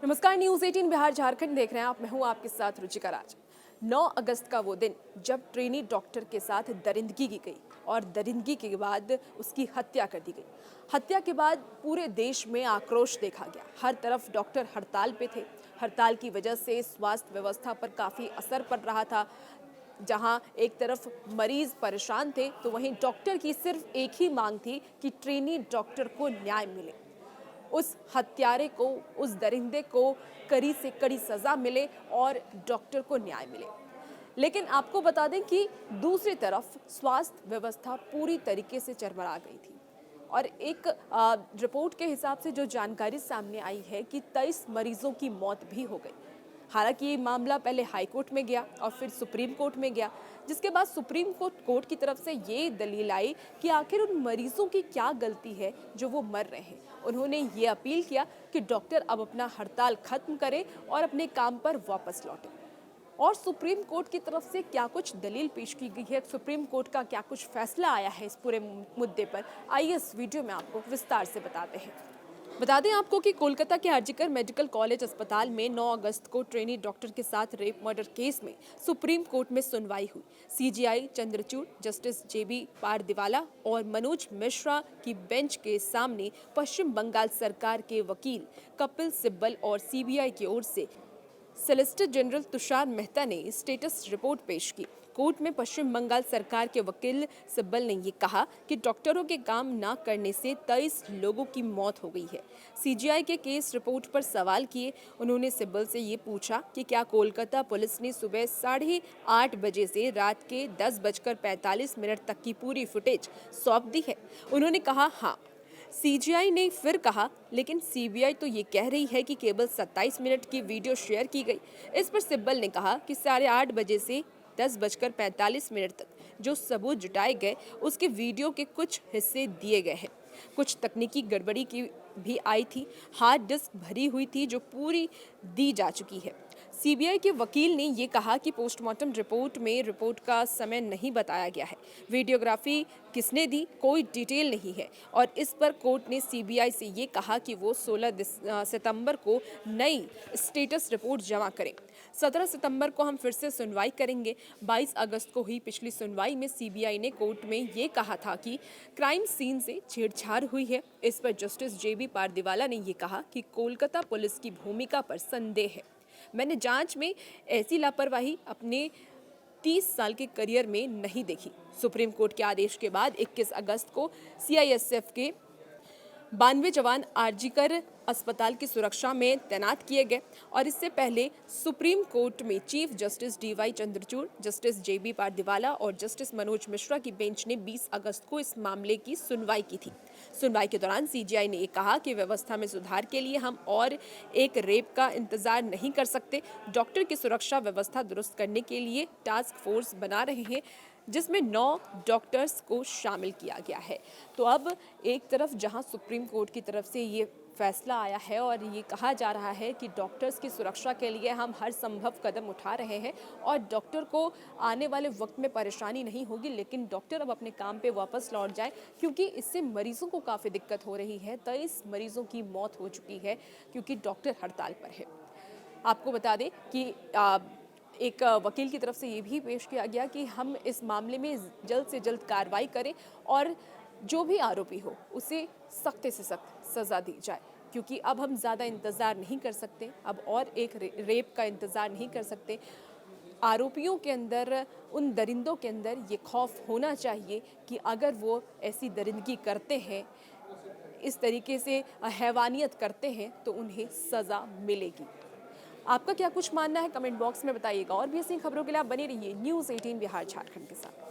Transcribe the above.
नमस्कार, न्यूज 18 बिहार झारखंड देख रहे हैं आप। मैं हूं आपके साथ रुचिका राज। 9 अगस्त का वो दिन जब ट्रेनी डॉक्टर के साथ दरिंदगी की गई और दरिंदगी के बाद उसकी हत्या कर दी गई। हत्या के बाद पूरे देश में आक्रोश देखा गया। हर तरफ डॉक्टर हड़ताल पे थे। हड़ताल की वजह से स्वास्थ्य व्यवस्था पर काफी असर पड़ रहा था। जहां एक तरफ मरीज परेशान थे तो वहीं डॉक्टर की सिर्फ एक ही मांग थी कि ट्रेनी डॉक्टर को न्याय मिले, उस हत्यारे को, उस दरिंदे को कड़ी से कड़ी सजा मिले और डॉक्टर को न्याय मिले। लेकिन आपको बता दें कि दूसरी तरफ स्वास्थ्य व्यवस्था पूरी तरीके से चरमरा गई थी और एक रिपोर्ट के हिसाब से जो जानकारी सामने आई है कि 23 मरीजों की मौत भी हो गई। हालांकि ये मामला पहले हाई कोर्ट में गया और फिर सुप्रीम कोर्ट में गया, जिसके बाद सुप्रीम कोर्ट की तरफ से ये दलील आई कि आखिर उन मरीजों की क्या गलती है जो वो मर रहे हैं। उन्होंने ये अपील किया कि डॉक्टर अब अपना हड़ताल खत्म करें और अपने काम पर वापस लौटें। और सुप्रीम कोर्ट की तरफ से क्या कुछ दलील पेश की गई है, सुप्रीम कोर्ट का क्या कुछ फैसला आया है इस पूरे मुद्दे पर, आइए इस वीडियो में आपको विस्तार से बताते हैं। बता दें आपको कि कोलकाता के आरजीकर मेडिकल कॉलेज अस्पताल में 9 अगस्त को ट्रेनी डॉक्टर के साथ रेप मर्डर केस में सुप्रीम कोर्ट में सुनवाई हुई। CGI Chandrachud, justice JB Pardiwala और मनोज मिश्रा की बेंच के सामने पश्चिम बंगाल सरकार के वकील कपिल सिब्बल और सीबीआई की ओर से सॉलिसिटर जनरल तुषार मेहता ने स्टेटस रिपोर्ट पेश की। कोर्ट में पश्चिम बंगाल सरकार के वकील सिब्बल ने ये कहा कि डॉक्टरों के काम न करने से 23 लोगों की मौत हो गई है। सीजीआई के केस रिपोर्ट पर सवाल किए उन्होंने सिब्बल से ये पूछा कि क्या कोलकाता पुलिस ने सुबह 8:30 बजे से रात के 10:45 तक की पूरी फुटेज सौंप दी है। उन्होंने कहा हाँ। सीजीआई ने फिर कहा लेकिन सीबीआई तो ये कह रही है कि केवल 27 मिनट की वीडियो शेयर की गई। इस पर सिब्बल ने कहा कि 8:30 बजे से 10:45 तक जो सबूत जुटाए गए उसके वीडियो के कुछ हिस्से दिए गए हैं। कुछ तकनीकी गड़बड़ी की भी आई थी, हार्ड डिस्क भरी हुई थी जो पूरी दी जा चुकी है। सीबीआई के वकील ने ये कहा कि पोस्टमार्टम रिपोर्ट में रिपोर्ट का समय नहीं बताया गया है, वीडियोग्राफी किसने दी कोई डिटेल नहीं है और इस पर कोर्ट ने सीबीआई से ये कहा कि वो 16 सितंबर को नई स्टेटस रिपोर्ट जमा करें। 17 सितंबर को हम फिर से सुनवाई करेंगे। 22 अगस्त को हुई पिछली सुनवाई में सीबीआई ने कोर्ट में ये कहा था कि क्राइम सीन से छेड़छाड़ हुई है। इस पर जस्टिस जेबी पारदीवाला ने ये कहा कि कोलकाता पुलिस की भूमिका पर संदेह है। मैंने जांच में ऐसी लापरवाही अपने 30 साल के करियर में नहीं देखी। सुप्रीम कोर्ट के आदेश के बाद 21 अगस्त को सीआईएसएफ के 92 जवान आरजीकर अस्पताल की सुरक्षा में तैनात किए गए और इससे पहले सुप्रीम कोर्ट में chief justice DY Chandrachud, justice JB Pardiwala और जस्टिस मनोज मिश्रा की बेंच ने 20 अगस्त को इस मामले की सुनवाई की थी। सुनवाई के दौरान सीजीआई ने कहा कि व्यवस्था में सुधार के लिए हम और एक रेप का इंतजार नहीं कर सकते। डॉक्टर की सुरक्षा व्यवस्था दुरुस्त करने के लिए टास्क फोर्स बना रहे हैं जिसमें 9 डॉक्टर्स को शामिल किया गया है। तो अब एक तरफ जहां सुप्रीम कोर्ट की तरफ से ये फैसला आया है और ये कहा जा रहा है कि डॉक्टर्स की सुरक्षा के लिए हम हर संभव कदम उठा रहे हैं और डॉक्टर को आने वाले वक्त में परेशानी नहीं होगी, लेकिन डॉक्टर अब अपने काम पे वापस लौट जाए क्योंकि इससे मरीजों को काफ़ी दिक्कत हो रही है। 23 मरीजों की मौत हो चुकी है क्योंकि डॉक्टर हड़ताल पर है। आपको बता दें कि एक वकील की तरफ से ये भी पेश किया गया कि हम इस मामले में जल्द से जल्द कार्रवाई करें और जो भी आरोपी हो उसे सख्त से सख्त सज़ा दी जाए क्योंकि अब हम ज़्यादा इंतज़ार नहीं कर सकते, अब और एक रेप का इंतज़ार नहीं कर सकते। आरोपियों के अंदर, उन दरिंदों के अंदर ये खौफ होना चाहिए कि अगर वो ऐसी दरिंदगी करते हैं, इस तरीके से हैवानियत करते हैं तो उन्हें सज़ा मिलेगी। आपका क्या कुछ मानना है कमेंट बॉक्स में बताइएगा और भी ऐसी खबरों के लिए आप बने रहिए न्यूज़ 18 बिहार झारखंड के साथ।